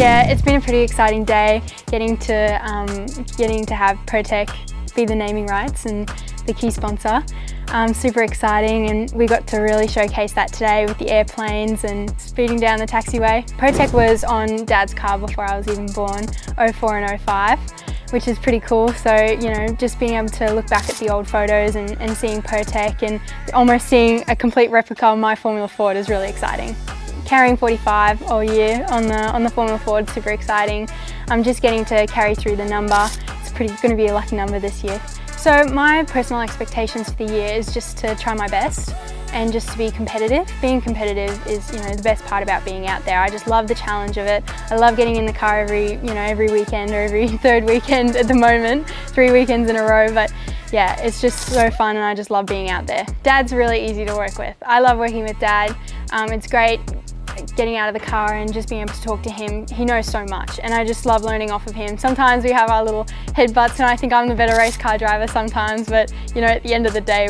Yeah, it's been a pretty exciting day getting to have Pirtek be the naming rights and the key sponsor. Super exciting, and we got to really showcase that today with the airplanes and speeding down the taxiway. Pirtek was on Dad's car before I was even born, 04 and 05, which is pretty cool. So, you know, just being able to look back at the old photos and seeing Pirtek and almost seeing a complete replica of my Formula Ford is really exciting. Carrying 45 all year on the Formula Ford, super exciting. I'm just getting to carry through the number. It's going to be a lucky number this year. So my personal expectations for the year is just to try my best and just to be competitive. Being competitive is, you know, the best part about being out there. I just love the challenge of it. I love getting in the car every weekend or every third weekend at the moment, 3 weekends in a row. But yeah, it's just so fun, and I just love being out there. Dad's really easy to work with. I love working with Dad. It's great getting out of the car and just being able to talk to him. He knows so much, and I just love learning off of him. Sometimes we have our little headbutts, and I think I'm the better race car driver sometimes, but you know, at the end of the day,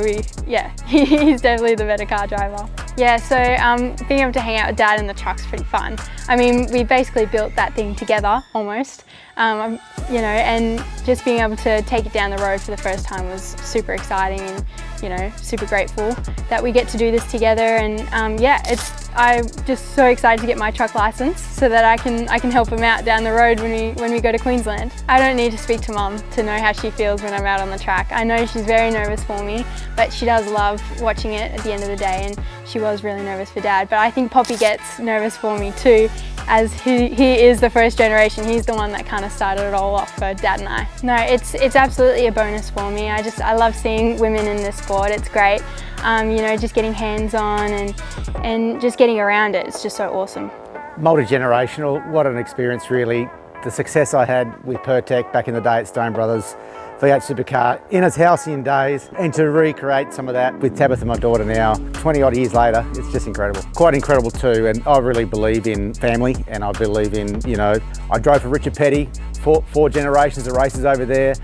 he's definitely the better car driver. Yeah, so being able to hang out with Dad in the truck's pretty fun. I mean, we basically built that thing together, almost. You know, and just being able to take it down the road for the first time was super exciting, and you know, super grateful that we get to do this together. And yeah, I'm just so excited to get my truck license so that I can help him out down the road when we go to Queensland. I don't need to speak to Mum to know how she feels when I'm out on the track. I know she's very nervous for me, but she does love watching it at the end of the day, and she was really nervous for Dad. But I think Poppy gets nervous for me too, as he is the first generation. He's the one that kind of started it all off for Dad and I. No, it's absolutely a bonus for me. I love seeing women in this sport. It's great. You know, just getting hands-on and just getting around it. It's just so awesome. Multi-generational, what an experience really. The success I had with Pirtek back in the day at Stone Brothers, V8 Supercar, in its halcyon days, and to recreate some of that with Tabitha, my daughter now, 20 odd years later, it's just incredible. Quite incredible too, and I really believe in family, and I believe in, you know, I drove for Richard Petty, four generations of races over there,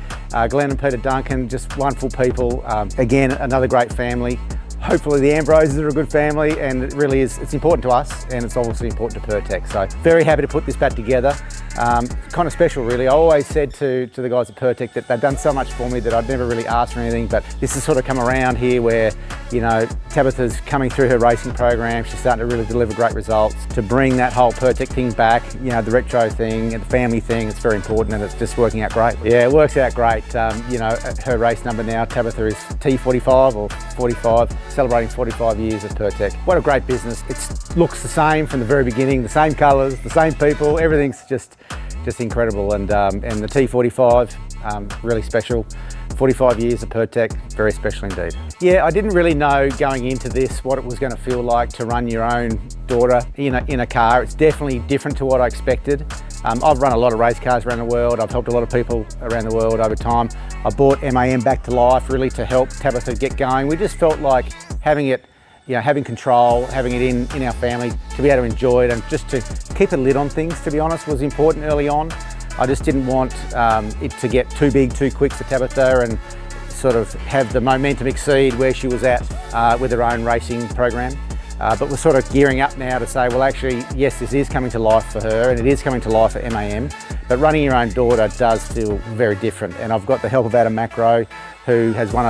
Glenn and Peter Duncan, just wonderful people. Again, another great family. Hopefully the Ambroses are a good family, and it really is, it's important to us, and it's obviously important to Pirtek. So very happy to put this back together. Kind of special really. I always said to the guys at Pirtek that they've done so much for me that I'd never really asked for anything, but this has sort of come around here where, you know, Tabitha's coming through her racing program. She's starting to really deliver great results. To bring that whole Pirtek thing back, you know, the retro thing and the family thing, it's very important, and it's just working out great. Yeah, it works out great. You know, her race number now, Tabitha, is T45 or 45, celebrating 45 years of Pirtek. What a great business. It looks the same from the very beginning, the same colours, the same people, everything's just incredible. And the T45, really special. 45 years of Pirtek, very special indeed. Yeah, I didn't really know going into this what it was going to feel like to run your own daughter in a car. It's definitely different to what I expected. I've run a lot of race cars around the world. I've helped a lot of people around the world over time. I brought MAM back to life really to help Tabitha get going. We just felt like having it, you know, having control, having it in our family, to be able to enjoy it and just to keep a lid on things, to be honest, was important early on. I just didn't want it to get too big too quick for Tabitha and sort of have the momentum exceed where she was at with her own racing program. But we're sort of gearing up now to say, well, actually, yes, this is coming to life for her, and it is coming to life for MAM, but running your own daughter does feel very different. And I've got the help of Adam Macro, who has run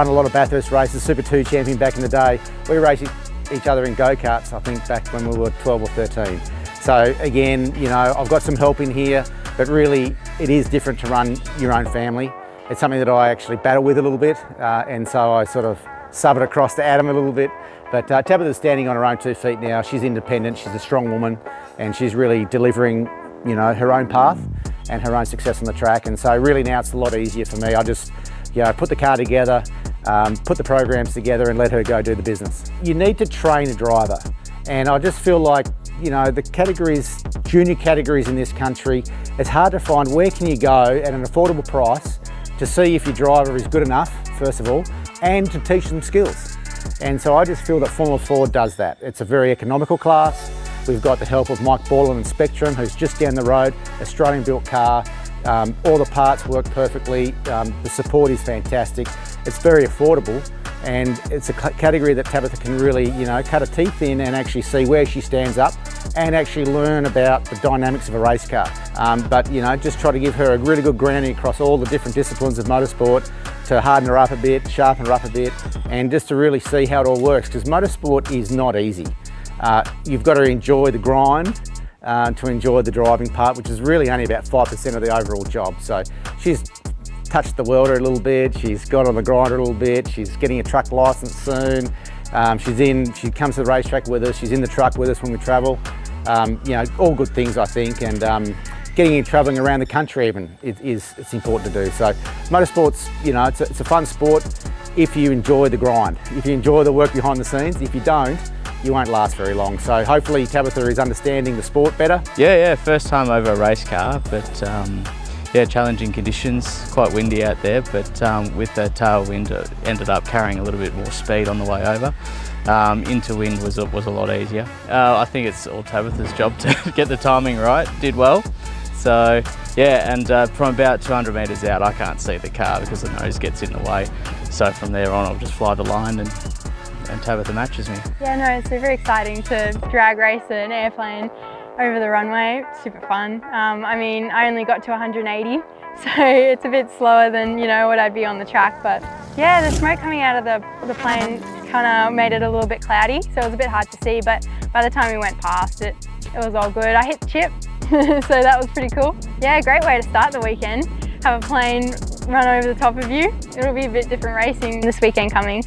a lot of Bathurst races, Super 2 champion back in the day. We raced each other in go-karts, I think, back when we were 12 or 13. So again, you know, I've got some help in here, but really it is different to run your own family. It's something that I actually battle with a little bit, and so I sort of sub it across to Adam a little bit. But Tabitha's standing on her own 2 feet now. She's independent, she's a strong woman, and she's really delivering, you know, her own path and her own success on the track. And so really now it's a lot easier for me. I just, you know, put the car together, put the programs together and let her go do the business. You need to train a driver, and I just feel like, you know, the categories, junior categories in this country, it's hard to find where can you go at an affordable price to see if your driver is good enough, first of all, and to teach them skills. And so I just feel that Formula Ford does that. It's a very economical class. We've got the help of Mike Borland and Spectrum, who's just down the road, Australian-built car. All the parts work perfectly. The support is fantastic. It's very affordable, and it's a category that Tabitha can really, you know, cut her teeth in and actually see where she stands up and actually learn about the dynamics of a race car. But you know, just try to give her a really good grounding across all the different disciplines of motorsport, to harden her up a bit, sharpen her up a bit, and just to really see how it all works, because motorsport is not easy. You've got to enjoy the grind to enjoy the driving part, which is really only about 5% of the overall job. So she's touched the welder a little bit, she's got on the grinder a little bit, she's getting a truck licence soon. She comes to the racetrack with us, she's in the truck with us when we travel. You know, all good things, I think, and getting in travelling around the country even it's important to do. So motorsport's, you know, it's a fun sport if you enjoy the grind, if you enjoy the work behind the scenes. If you don't, you won't last very long. So hopefully Tabitha is understanding the sport better. Yeah, first time over a race car, but yeah, challenging conditions, quite windy out there, but with the tailwind it ended up carrying a little bit more speed on the way over. Into wind was a lot easier. I think it's all Tabitha's job to get the timing right, did well. So yeah, and from about 200 metres out I can't see the car because the nose gets in the way. So from there on I'll just fly the line and Tabitha matches me. Yeah, no, it's super exciting to drag race an airplane over the runway. Super fun. I mean, I only got to 180, so it's a bit slower than, you know, what I'd be on the track, but yeah, the smoke coming out of the plane kind of made it a little bit cloudy, so it was a bit hard to see, but by the time we went past it, it was all good. I hit the chip, so that was pretty cool. Yeah, great way to start the weekend. Have a plane run over the top of you. It'll be a bit different racing this weekend coming.